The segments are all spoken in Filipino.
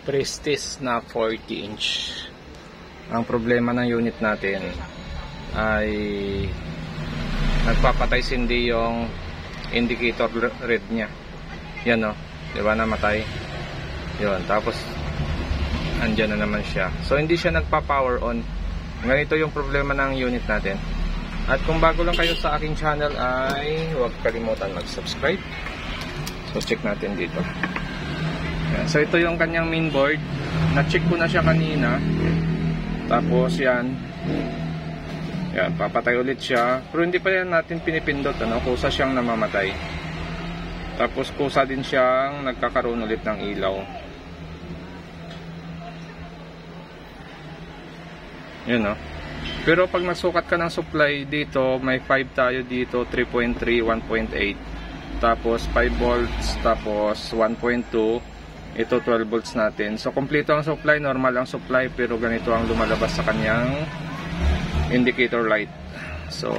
Prestige na 40 inch. Ang problema ng unit natin ay nagpapatay sindi yung indicator red nya. Yan o, di ba, namatay yun, tapos andyan na naman siya. So hindi siya nagpa-power on. Ganito yung problema ng unit natin. At kung bago lang kayo sa aking channel ay huwag kalimutan mag-subscribe. So check natin dito. Yan. So ito yung kanyang mainboard. Na-check ko na siya kanina. Tapos yan, papatay ulit siya. Pero hindi pa yan natin pinipindot, ano? Kusa siyang namamatay. Tapos kusa din siyang nagkakaroon ulit ng ilaw. Yun, no? Pero pag nagsukat ka ng supply dito, may 5 tayo dito, 3.3, 1.8. Tapos 5 volts, tapos 1.2. Ito 12 volts natin. So kompleto ang supply, normal ang supply, pero ganito ang lumalabas sa kanyang indicator light. So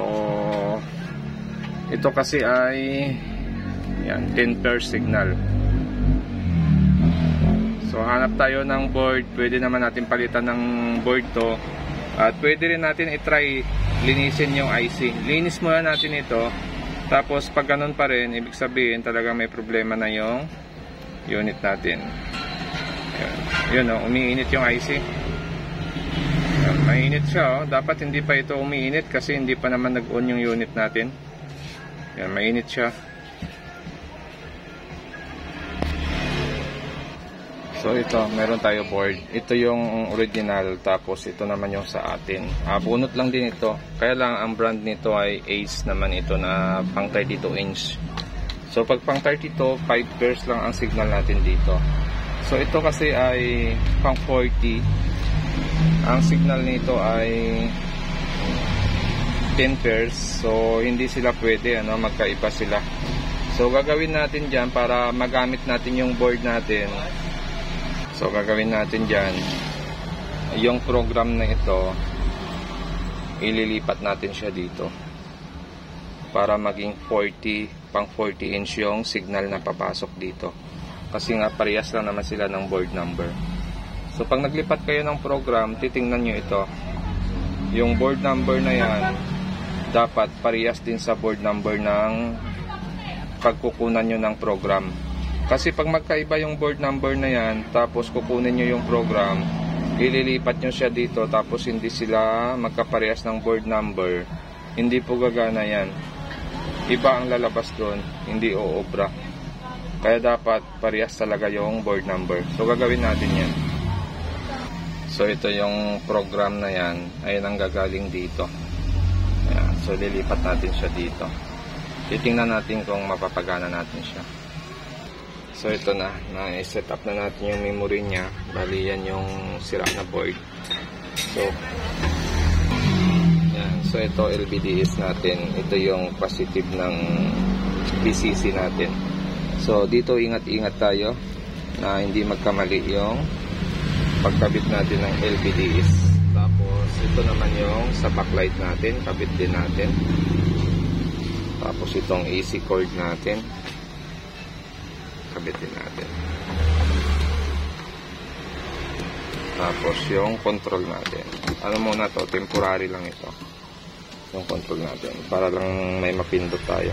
ito kasi ay yan, 10 per signal. So hanap tayo ng board. Pwede naman natin palitan ng board to. At pwede rin natin i-try linisin yung IC. Linis muna natin ito. Tapos pag ganun pa rin, ibig sabihin talaga may problema na yung unit natin. Yun o, umiinit yung IC. Yan, mainit siya o. Dapat hindi pa ito umiinit kasi hindi pa naman nag-on yung unit natin. Yan, mainit siya. So ito, meron tayo board. Ito yung original, tapos ito naman yung sa atin. Bunot lang din ito. Kaya lang ang brand nito ay Ace naman ito na pang 32 inch. So pag pang 32, 5 pairs lang ang signal natin dito. So ito kasi ay pang 40. Ang signal nito ay 10 pairs. So hindi sila pwede, ano, magkaiba sila. So gagawin natin dyan para magamit natin yung board natin. So gagawin natin dyan, yung program na ito, ililipat natin siya dito para maging 40, pang 40 inch yung signal na papasok dito. Kasi nga parehas lang naman sila ng board number. So pag naglipat kayo ng program, titingnan nyo ito. Yung board number na yan, dapat parehas din sa board number ng pagkukunan nyo ng program. Kasi pag magkaiba yung board number na yan, tapos kukunin nyo yung program, ililipat nyo siya dito, tapos hindi sila magkaparehas ng board number, hindi po gagana yan. Iba ang lalabas doon, hindi oobra. Kaya dapat parehas talaga yung board number. So gagawin natin yan. So ito yung program na yan, ayun ang gagaling dito. Ayan. So lilipat natin siya dito. Titingnan natin kung mapapagana natin siya. So ito na, na-set up na natin yung memory niya. Bali yan yung sira na board. So yan. So ito LVDS natin. Ito yung positive ng VCC natin. So dito ingat-ingat tayo na hindi magkamali yung pagkabit natin ng LVDS. Tapos ito naman yung sa backlight natin, kabit din natin. Tapos itong AC cord natin, kabitin natin. Tapos yung control natin. Ano muna to, temporary lang ito. Yung control natin. Para lang may mapindot tayo.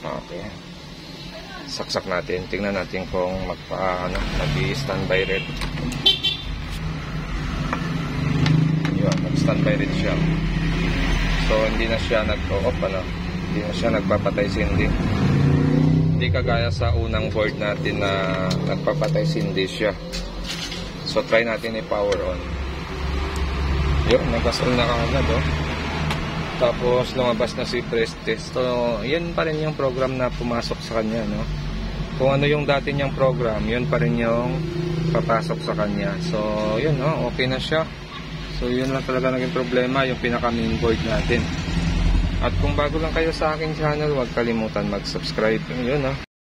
Okay. Saksak natin. Tingnan natin kung mag-standby red. Yun, mag-standby red siya. So hindi na siya nag-off, hindi na siya nagpapatay sindi. Hindi kagaya sa unang board natin na nagpapatay sindi siya. So try natin i-power on. Yun, nag-on na kaagad, oh. Tapos lumabas na si Prestige. So yun pa rin yung program na pumasok sa kanya, no? Kung ano yung dati niyang program, yun pa rin yung papasok sa kanya. So yun, no? Okay na siya. So yun lang talaga naging problema, yung pinaka main board natin. At kung bago lang kayo sa aking channel, huwag kalimutan mag-subscribe. Yun,